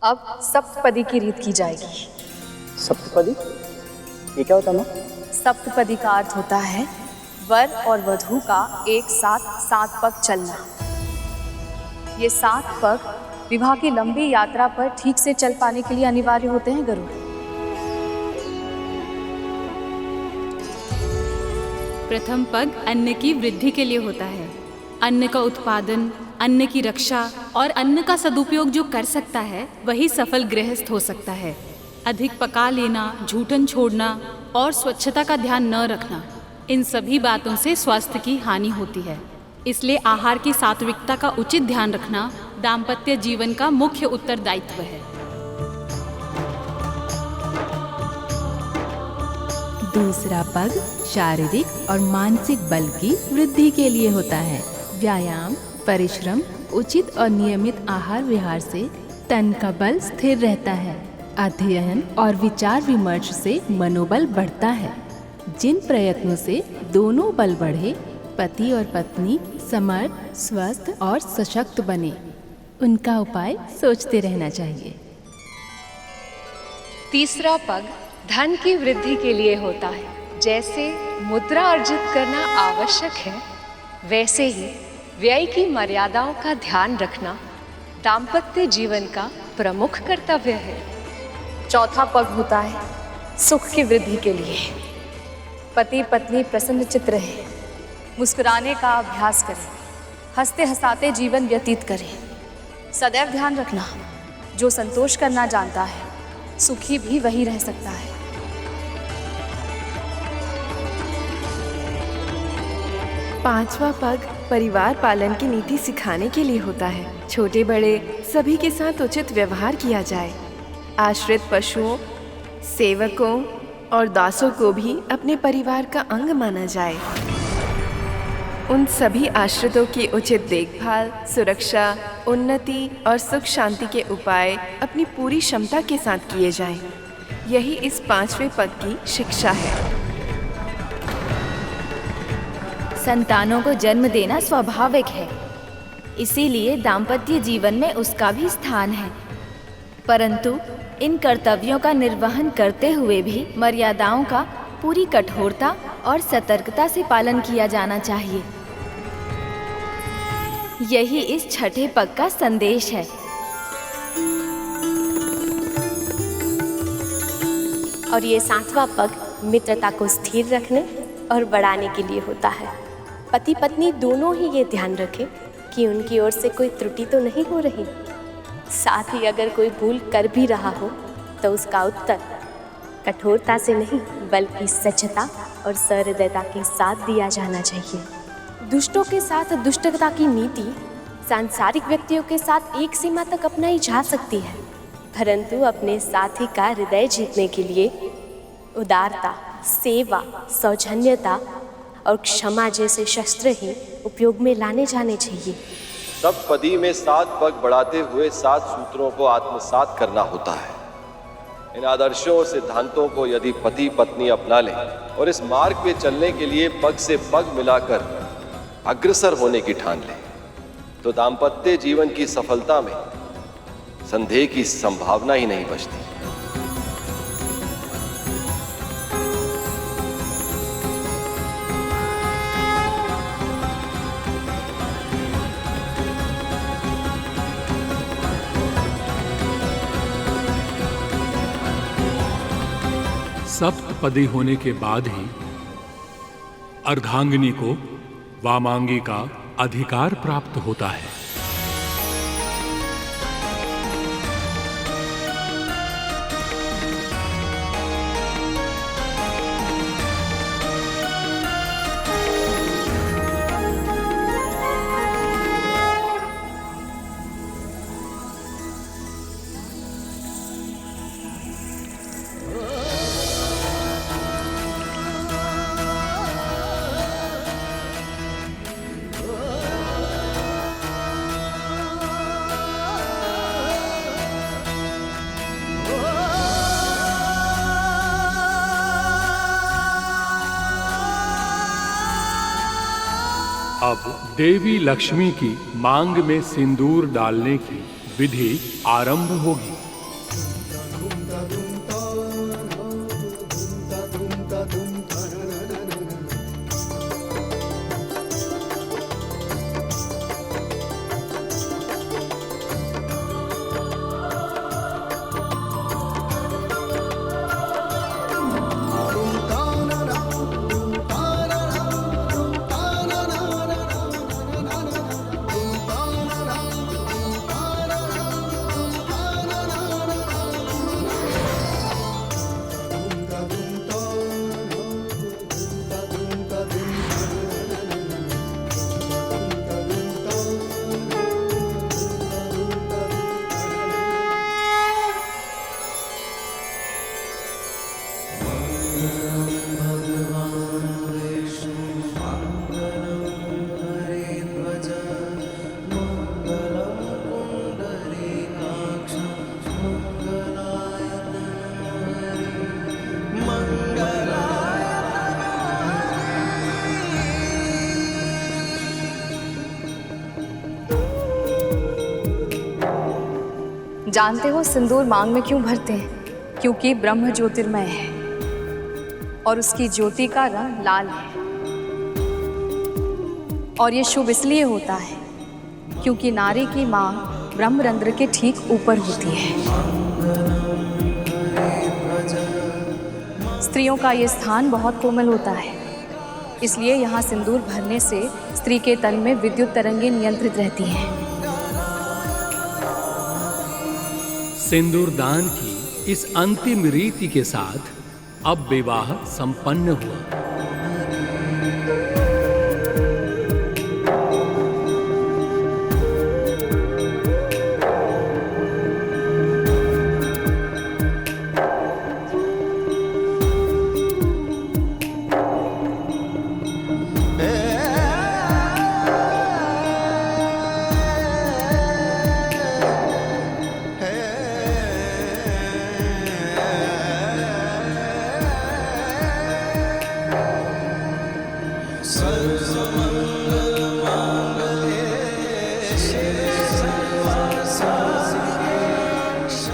अब सप्तपदी की रीत की जाएगी। सप्तपदी ये क्या होता है माँ? सप्तपदी का अर्थ होता है वर और वधू का एक साथ 7 पग चलना। ये 7 पग विवाह की लंबी यात्रा पर ठीक से चल पाने के लिए अनिवार्य होते हैं गरुड़। प्रथम पग अन्न की वृद्धि के लिए होता है। अन्न का उत्पादन, अन्न की रक्षा और अन्न का सदुपयोग जो कर सकता है वही सफल गृहस्थ हो सकता है। अधिक पका लेना, झूठन छोड़ना और स्वच्छता का ध्यान न रखना, इन सभी बातों से स्वास्थ्य की हानि होती है। इसलिए आहार की सात्विकता का उचित ध्यान रखना दाम्पत्य जीवन का मुख्य उत्तरदायित्व है। दूसरा पग शारीरिक और मानसिक बल की वृद्धि के लिए होता है। व्यायाम, परिश्रम, उचित और नियमित आहार विहार से तन का बल स्थिर रहता है। अध्ययन और विचार विमर्श से मनोबल बढ़ता है। जिन प्रयत्नों से दोनों बल बढ़े, पति और पत्नी समर्थ, स्वस्थ और सशक्त बने, उनका उपाय सोचते रहना चाहिए। तीसरा पग धन की वृद्धि के लिए होता है। जैसे मुद्रा अर्जित करना आवश्यक है, वैसे ही व्यय की मर्यादाओं का ध्यान रखना दाम्पत्य जीवन का प्रमुख कर्तव्य है। चौथा पग होता है सुख की वृद्धि के लिए। पति पत्नी प्रसन्न चित्त रहे, मुस्कुराने का अभ्यास करें, हंसते हंसाते जीवन व्यतीत करें। सदैव ध्यान रखना, जो संतोष करना जानता है सुखी भी वही रह सकता है। पांचवा पग परिवार पालन की नीति सिखाने के लिए होता है। छोटे बड़े सभी के साथ उचित व्यवहार किया जाए। आश्रित पशुओं, सेवकों और दासों को भी अपने परिवार का अंग माना जाए। उन सभी आश्रितों की उचित देखभाल, सुरक्षा, उन्नति और सुख शांति के उपाय अपनी पूरी क्षमता के साथ किए जाएं। यही इस 5वें पग की शिक्षा है। संतानों को जन्म देना स्वाभाविक है, इसीलिए दाम्पत्य जीवन में उसका भी स्थान है। परंतु इन कर्तव्यों का निर्वहन करते हुए भी मर्यादाओं का पूरी कठोरता और सतर्कता से पालन किया जाना चाहिए। यही इस छठे पग का संदेश है। और ये 7वां पग मित्रता को स्थिर रखने और बढ़ाने के लिए होता है। पति पत्नी दोनों ही ये ध्यान रखें कि उनकी ओर से कोई त्रुटि तो नहीं हो रही। साथ ही अगर कोई भूल कर भी रहा हो तो उसका उत्तर कठोरता से नहीं बल्कि सच्चता और सहृदयता के साथ दिया जाना चाहिए। दुष्टों के साथ दुष्टता की नीति सांसारिक व्यक्तियों के साथ एक सीमा तक अपनाई जा सकती है, परंतु अपने साथी का हृदय जीतने के लिए उदारता, सेवा, सौजन्यता और क्षमा जैसे शस्त्र ही उपयोग में लाने जाने चाहिए। सप्तपदी में 7 पग बढ़ाते हुए 7 सूत्रों को आत्मसात करना होता है। इन आदर्शों और सिद्धांतों को यदि पति पत्नी अपना लें और इस मार्ग पे चलने के लिए पग से पग मिलाकर अग्रसर होने की ठान लें, तो दाम्पत्य जीवन की सफलता में संदेह की संभावना ही नहीं बचती। सप्तपदी होने के बाद ही अर्धांगिनी को वामांगी का अधिकार प्राप्त होता है। अब देवी लक्ष्मी की मांग में सिंदूर डालने की विधि आरंभ होगी। जानते हो सिंदूर मांग में क्यों भरते हैं? क्योंकि ब्रह्म ज्योतिर्मय है और उसकी ज्योति का रंग लाल है। और ये शुभ इसलिए होता है क्योंकि नारी की मांग ब्रह्मरंध्र के ठीक ऊपर होती है। स्त्रियों का ये स्थान बहुत कोमल होता है, इसलिए यहाँ सिंदूर भरने से स्त्री के तन में विद्युत तरंगें नियंत्रित रहती हैं। सिंदूर दान की इस अंतिम रीति के साथ अब विवाह संपन्न हुआ।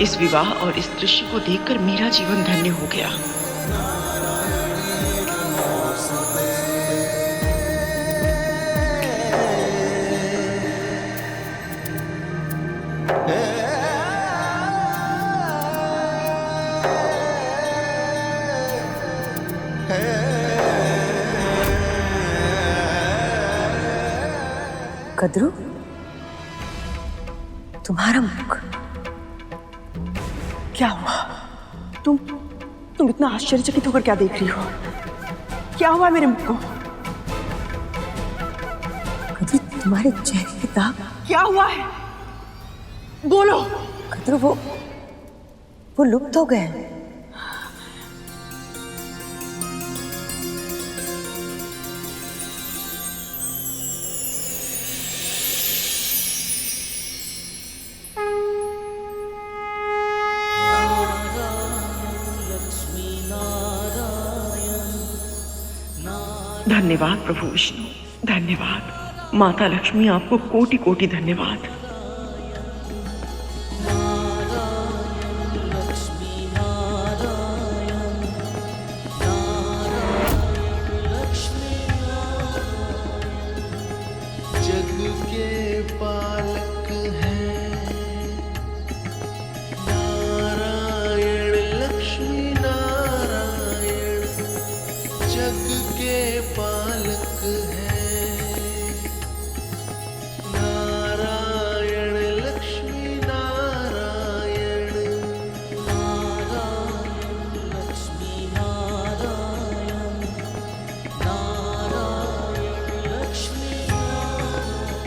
इस विवाह और इस दृश्य को देखकर मेरा जीवन धन्य हो गया। कद्रू, तुम्हारा मुख क्या हुआ? तुम इतना आश्चर्यचकित होकर क्या देख रही हो? क्या हुआ मेरे मुख को? कद्रू, तुम्हारे चेहरे पे दाग क्या हुआ है? बोलो। कद्रू, वो लुप्त हो गए। धन्यवाद प्रभु विष्णु, धन्यवाद माता लक्ष्मी, आपको कोटि कोटि धन्यवाद।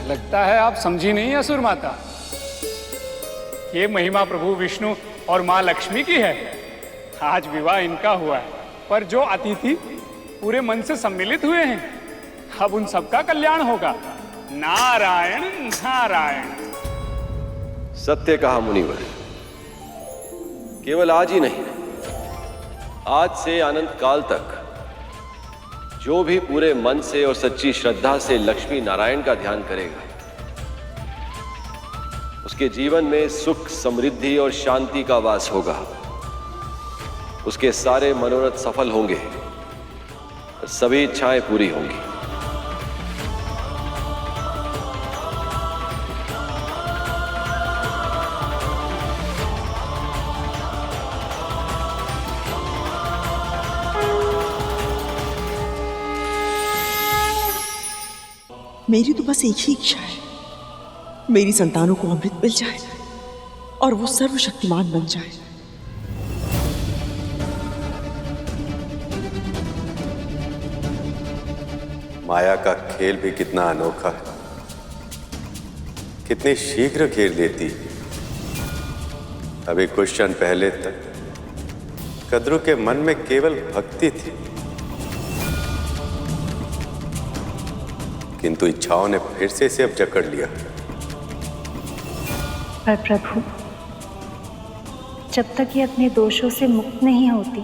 लगता है आप समझी नहीं असुर माता। ये महिमा प्रभु विष्णु और माँ लक्ष्मी की है। आज विवाह इनका हुआ है, पर जो अतिथि पूरे मन से सम्मिलित हुए हैं, अब उन सबका कल्याण होगा। नारायण नारायण। सत्य कहा मुनिवर। केवल आज ही नहीं, आज से अनंत काल तक जो भी पूरे मन से और सच्ची श्रद्धा से लक्ष्मी नारायण का ध्यान करेगा, उसके जीवन में सुख, समृद्धि और शांति का वास होगा। उसके सारे मनोरथ सफल होंगे और सभी इच्छाएं पूरी होंगी। मेरी तो बस एक ही इच्छा है, मेरी संतानों को अमृत मिल जाए और वो सर्वशक्तिमान बन जाए। माया का खेल भी कितना अनोखा है, कितनी शीघ्र घेर लेती। अभी कुछ क्षण पहले तक कद्रू के मन में केवल भक्ति थी, किंतु इच्छाओं ने फिर से इसे अब जकड़ लिया। पर प्रभु, जब तक ये अपने दोषों से मुक्त नहीं होती,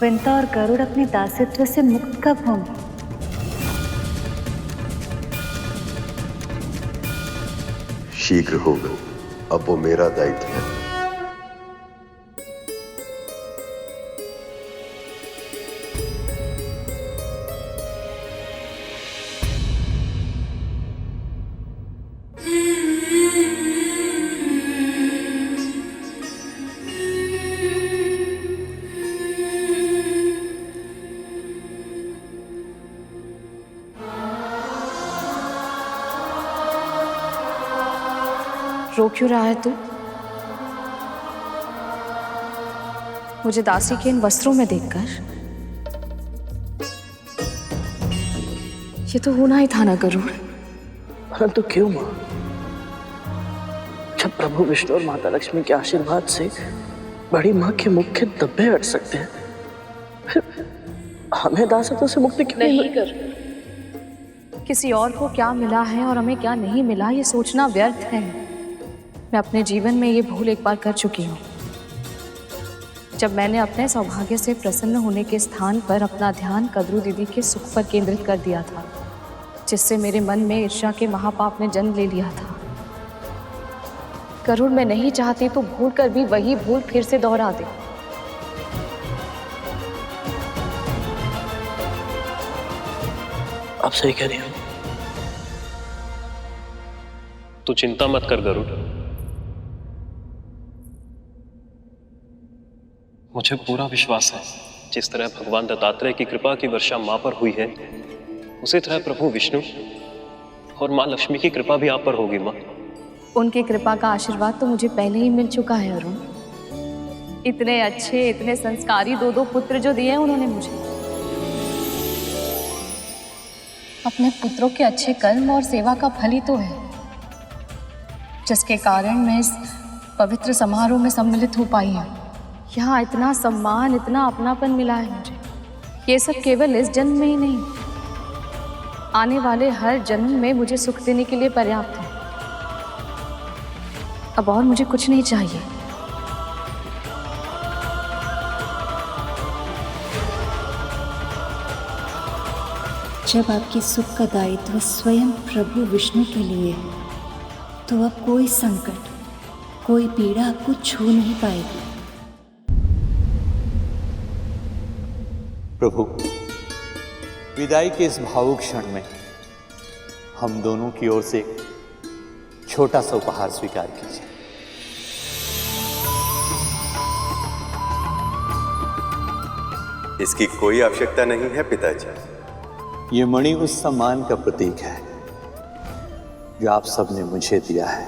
विंता और गरुड़ अपने दासित्व से मुक्त कब होंगे? शीघ्र होगा, अब वो मेरा दायित्व है। रो क्यों रहा है तू? मुझे दासी के इन वस्त्रों में देखकर ये तो होना ही था ना गरुड़। परंतु क्यों माँ? जब प्रभु विष्णु और माता लक्ष्मी के आशीर्वाद से बड़ी माँ के मुख के धब्बे हट सकते हैं, फिर हमें दासत्व से मुक्ति क्यों नहीं कर? किसी और को क्या मिला है और हमें क्या नहीं मिला, ये सोचना व्यर्थ है। मैं अपने जीवन में ये भूल एक बार कर चुकी हूँ, जब मैंने अपने सौभाग्य से प्रसन्न होने के स्थान पर अपना ध्यान कद्रू दीदी के सुख पर केंद्रित कर दिया था, जिससे मेरे मन में ईर्ष्या के महापाप ने जन्म ले लिया था। गरुड़, मैं नहीं चाहती तो भूल कर भी वही भूल फिर से दोहरा दे। आप सही कह रही हो। तू चिंता मत कर गरुड़, मुझे पूरा विश्वास है जिस तरह भगवान दत्तात्रेय की कृपा की वर्षा मां पर हुई है, उसी तरह प्रभु विष्णु और मां लक्ष्मी की कृपा भी आप पर होगी। मां, उनकी कृपा का आशीर्वाद तो मुझे पहले ही मिल चुका है अरुण। इतने अच्छे, इतने संस्कारी दो पुत्र जो दिए उन्होंने मुझे, अपने पुत्रों के अच्छे कर्म और सेवा का फल ही तो है, जिसके कारण मैं इस पवित्र समारोह में सम्मिलित हो पाई हूँ। यहाँ इतना सम्मान, इतना अपनापन मिला है मुझे। ये सब केवल इस जन्म में ही नहीं, आने वाले हर जन्म में मुझे सुख देने के लिए पर्याप्त है। अब और मुझे कुछ नहीं चाहिए। जब आपके सुख का दायित्व स्वयं प्रभु विष्णु के लिए है, तो अब कोई संकट, कोई पीड़ा आपको छू नहीं पाएगी। प्रभु, विदाई के इस भावुक क्षण में हम दोनों की ओर से छोटा सा उपहार स्वीकार कीजिए। इसकी कोई आवश्यकता नहीं है पिताजी। ये मणि उस सम्मान का प्रतीक है जो आप सबने मुझे दिया है।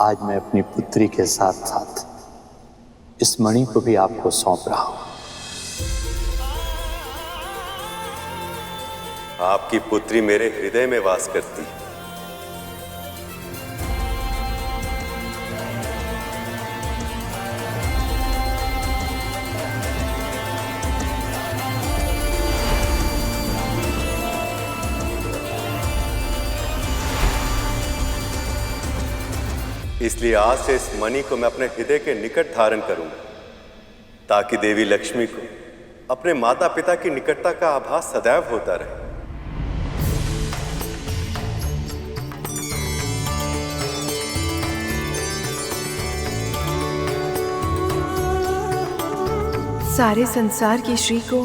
आज मैं अपनी पुत्री के साथ साथ इस मणि को भी आपको सौंप रहा हूं। आपकी पुत्री मेरे हृदय में वास करती है। इसलिए आज से इस मणि को मैं अपने हृदय के निकट धारण करूंगा, ताकि देवी लक्ष्मी को अपने माता पिता की निकटता का आभास सदैव होता रहे। सारे संसार की श्री को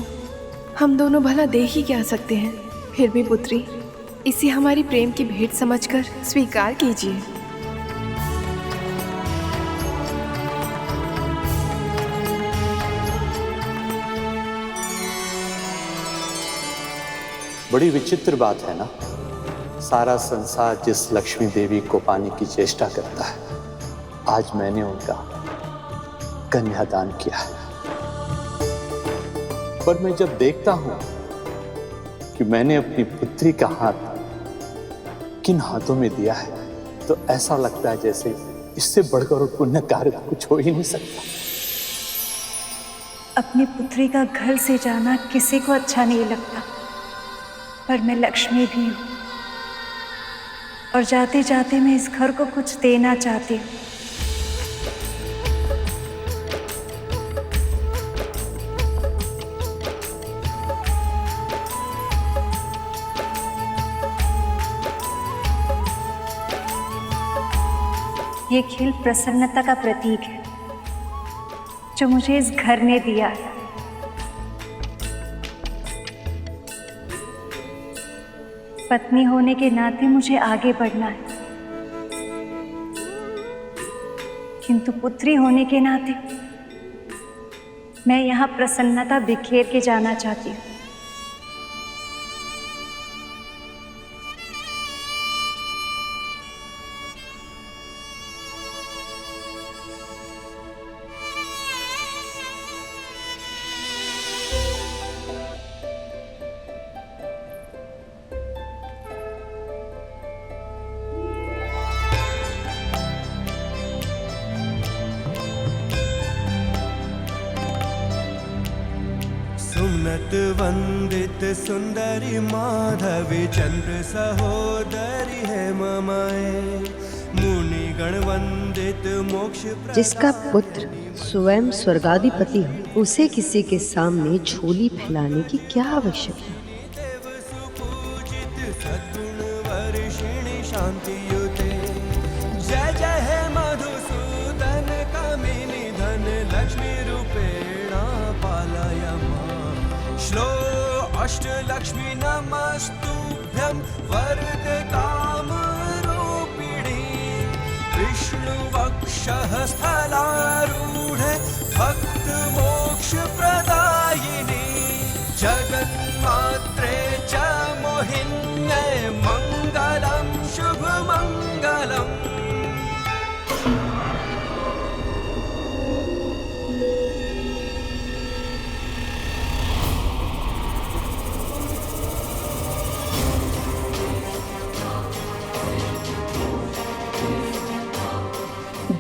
हम दोनों भला दे ही क्या सकते हैं, फिर भी पुत्री, इसे हमारी प्रेम की भेंट समझकर स्वीकार कीजिए। बड़ी विचित्र बात है ना, सारा संसार जिस लक्ष्मी देवी को पाने की चेष्टा करता है, आज मैंने उनका कन्यादान किया है। पर मैं जब देखता हूं कि मैंने अपनी पुत्री का हाथ किन हाथों में दिया है, तो ऐसा लगता है जैसे इससे बढ़कर और पुण्य कार्य कुछ हो ही नहीं सकता। अपनी पुत्री का घर से जाना किसी को अच्छा नहीं लगता, पर मैं लक्ष्मी भी हूँ और जाते जाते मैं इस घर को कुछ देना चाहती हूँ। ये खिल प्रसन्नता का प्रतीक है जो मुझे इस घर ने दिया है। पत्नी होने के नाते मुझे आगे बढ़ना है, किंतु पुत्री होने के नाते मैं यहाँ प्रसन्नता बिखेर के जाना चाहती हूँ। सुमनत वंदित सुंदरी माधवी चंद्र सहोदरी है ममाए मुनि गण वंदित मोक्ष। जिसका पुत्र स्वयं स्वर्गाधिपति हो उसे किसी के सामने झोली फैलाने की क्या आवश्यकता। सद्गुण वर्षिणी शांति युते जय जय है मधुसूदन कामिनी धन लक्ष्मी रूपेणा पालय मां। श्लो अष्टलक्ष्मी नमस्तुभ्यं वरद काम रूपिणी विष्णु वक्षः स्थलारूढ़ भक्त मोक्ष प्रदायिनी जगन्मात्रे च मोहिन्ये मंगलम शुभ मंगलम।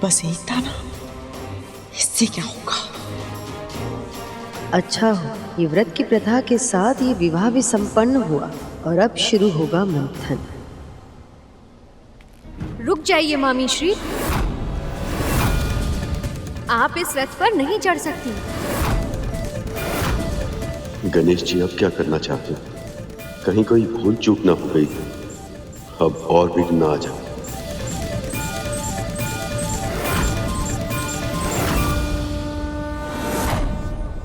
बस एक था ना, इससे क्या होगा। अच्छा हो ये व्रत की प्रथा के साथ ये विवाह भी संपन्न हुआ और अब शुरू होगा मंथन। रुक जाइए मामी श्री, आप इस रथ पर नहीं चढ़ सकती। गणेश जी अब क्या करना चाहते हैं? कहीं कोई भूल चूक ना हो गई, अब और विघ्न ना आ जाए।